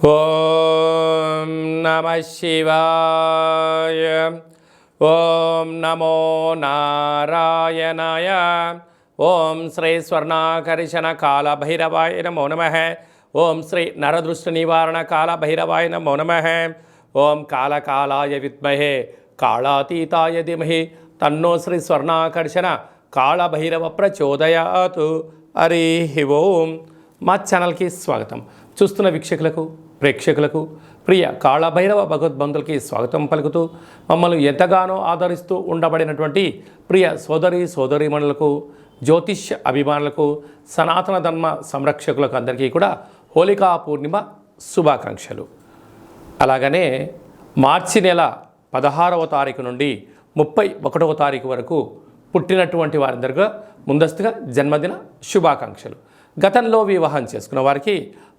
ఓం నమః శివాయ. ఓం నమో నారాయణాయ. ఓం శ్రీ స్వర్ణాకర్షణ కాల భైరవాయ నమో నమః. ఓం శ్రీ నరదృష్టి నివారణ కాల భైరవాయ నమో నమః. ఓం కాళకాలాయ విద్మహే కాళాతీతాయ ధీమహి తన్నో శ్రీ స్వర్ణాకర్షణ కాళభైరవ ప్రచోదయాతు. హరి ఓం. మా ఛానల్కి స్వాగతం. చూస్తున్న వీక్షకులకు, ప్రేక్షకులకు, ప్రియ కాళభైరవ భగవద్బంధులకి స్వాగతం పలుకుతూ మమ్మల్ని ఎంతగానో ఆదరిస్తూ ఉండబడినటువంటి ప్రియ సోదరీమణులకు, జ్యోతిష్య అభిమానులకు, సనాతన ధర్మ సంరక్షకులకు అందరికీ కూడా హోళికా పూర్ణిమ శుభాకాంక్షలు. అలాగనే మార్చి నెల 16వ తారీఖు నుండి 31వ తారీఖు వరకు పుట్టినటువంటి వారందరిగా ముందస్తుగా జన్మదిన శుభాకాంక్షలు. గతంలో వివాహం చేసుకున్న వారికి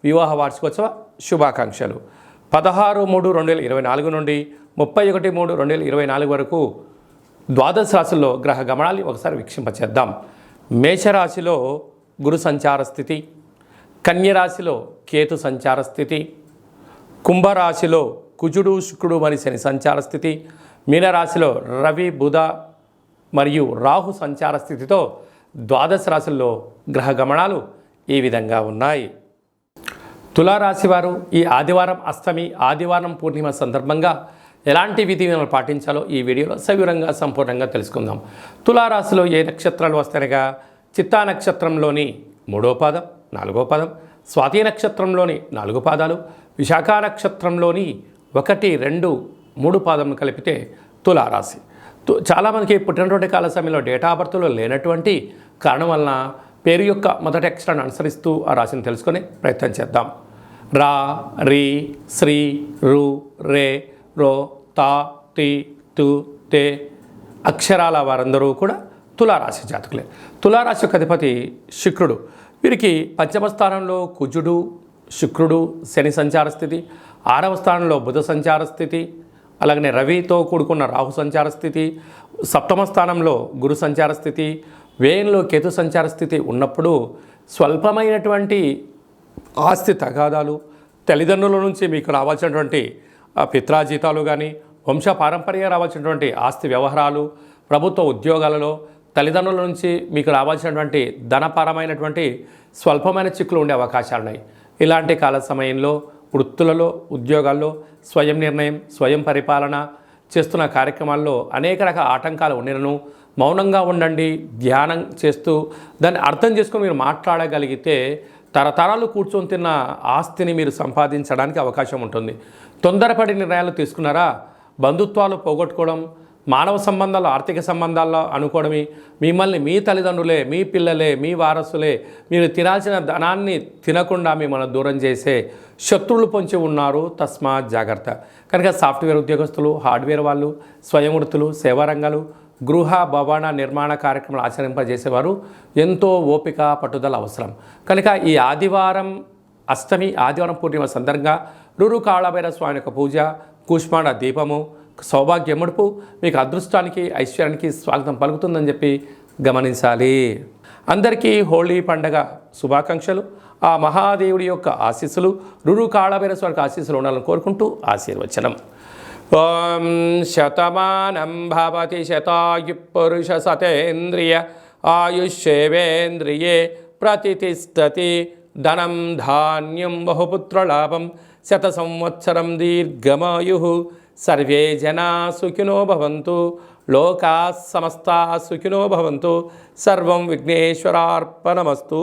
వివాహ వార్షికోత్సవ శుభాకాంక్షలు. 16/3/2024 నుండి 31/3/2024 వరకు ద్వాదశ రాశుల్లో గ్రహ గమనాన్ని ఒకసారి వీక్షింపచేద్దాం. మేషరాశిలో గురు సంచార స్థితి, కన్యరాశిలో కేతు సంచార స్థితి, కుంభరాశిలో కుజుడు శుక్రుడు మరియు శని సంచార స్థితి, మీనరాశిలో రవి బుధ మరియు రాహు సంచార స్థితితో ద్వాదశ రాశుల్లో గ్రహ గమనాలు ఈ విధంగా ఉన్నాయి. తులారాశి వారు ఈ ఆదివారం అష్టమి, ఆదివారం పూర్ణిమ సందర్భంగా ఎలాంటి విధిలను పాటించాలో ఈ వీడియోలో సవివరంగా సంపూర్ణంగా తెలుసుకుందాం. తులారాశిలో ఏ నక్షత్రాలు వస్తాయనగా చిత్తా నక్షత్రంలోని 3వ పాదం, 4వ పాదం, స్వాతి నక్షత్రంలోని 4 పాదాలు, విశాఖ నక్షత్రంలోని 1, 2, 3 పాదములు కలిపితే తులారాశి. చాలామందికి పుట్టినటువంటి కాల సమయంలో డేటా ఆఫ్ బర్త్లో లేనటువంటి కారణం వలన పేరు యొక్క మొదటి అక్షరాన్ని అనుసరిస్తూ ఆ రాశిని తెలుసుకునే ప్రయత్నం చేద్దాం. రా, రి, శ్రీ, రు, రే, రో, తా, తి, తు, తే అక్షరాల వారందరూ కూడా తులారాశి జాతకులే. తులారాశి యొక్క అధిపతి శుక్రుడు. వీరికి పంచమ స్థానంలో కుజుడు, శుక్రుడు, శని సంచార స్థితి, 6వ స్థానంలో బుధ సంచార స్థితి, అలాగనే రవితో కూడుకున్న రాహు సంచార స్థితి, 7వ స్థానంలో గురు సంచార స్థితి, వ్యయంలో కేతు సంచార స్థితి ఉన్నప్పుడు స్వల్పమైనటువంటి ఆస్తి తగాదాలు, తల్లిదండ్రుల నుంచి మీకు రావాల్సినటువంటి పిత్రాజీతాలు కానీ, వంశ పారంపర్యంగా రావాల్సినటువంటి ఆస్తి వ్యవహారాలు, ప్రభుత్వ ఉద్యోగాలలో తల్లిదండ్రుల నుంచి మీకు రావాల్సినటువంటి ధనపరమైనటువంటి స్వల్పమైన చిక్కులు ఉండే అవకాశాలు ఉన్నాయి. ఇలాంటి కాల సమయంలో వృత్తులలో, ఉద్యోగాల్లో స్వయం నిర్ణయం, స్వయం పరిపాలన చేస్తున్న కార్యక్రమాల్లో అనేక రకాల ఆటంకాలు ఉండినను మౌనంగా ఉండండి. ధ్యానం చేస్తూ దాన్ని అర్థం చేసుకొని మీరు మాట్లాడగలిగితే తరతరాలు కూర్చొని తిన్న ఆస్తిని మీరు సంపాదించడానికి అవకాశం ఉంటుంది. తొందరపడి నిర్ణయాలు తీసుకున్నారా, బంధుత్వాలు పోగొట్టుకోవడం, మానవ సంబంధాలు, ఆర్థిక సంబంధాల్లో అనుకోవడమే, మిమ్మల్ని మీ తల్లిదండ్రులే, మీ పిల్లలే, మీ వారసులే మీరు తినాల్సిన ధనాన్ని తినకుండా మిమ్మల్ని దూరం చేసే శత్రువులు పొంచి ఉన్నారు. తస్మాత్ జాగ్రత్త. కనుక సాఫ్ట్వేర్ ఉద్యోగస్తులు, హార్డ్వేర్ వాళ్ళు, స్వయం వృత్తులు, సేవా రంగాలు, గృహ భవన నిర్మాణ కార్యక్రమాలు ఆచరింపజేసేవారు ఎంతో ఓపిక, పట్టుదల అవసరం. కనుక ఈ ఆదివారం అష్టమి, ఆదివారం పూర్ణిమ సందర్భంగా రురు కాళభైరవ స్వామి యొక్క పూజ, కూష్మాండ దీపము, సౌభాగ్యముడుపు మీకు అదృష్టానికి, ఐశ్వర్యానికి స్వాగతం పలుకుతుందని చెప్పి గమనించాలి. అందరికీ హోళీ పండగ శుభాకాంక్షలు. ఆ మహాదేవుడి యొక్క ఆశీస్సులు, రురు కాళభైరవ స్వామికి ఆశీస్సులు ఉండాలని కోరుకుంటూ ఆశీర్వచనం. ఓం శతమానం భవతి శతాయు పురుష సతేంద్రియ ఆయుష్యేవేంద్రియే ప్రతిష్టతి ధనం ధాన్యం బహుపుత్రలాభం శత సంవత్సరం దీర్ఘమాయు. సర్వే జనా సుఖినో భవంతు, లోకా సమస్తా సుఖినో భవంతు. సర్వం విఘ్నేశ్వరార్పణమస్తు.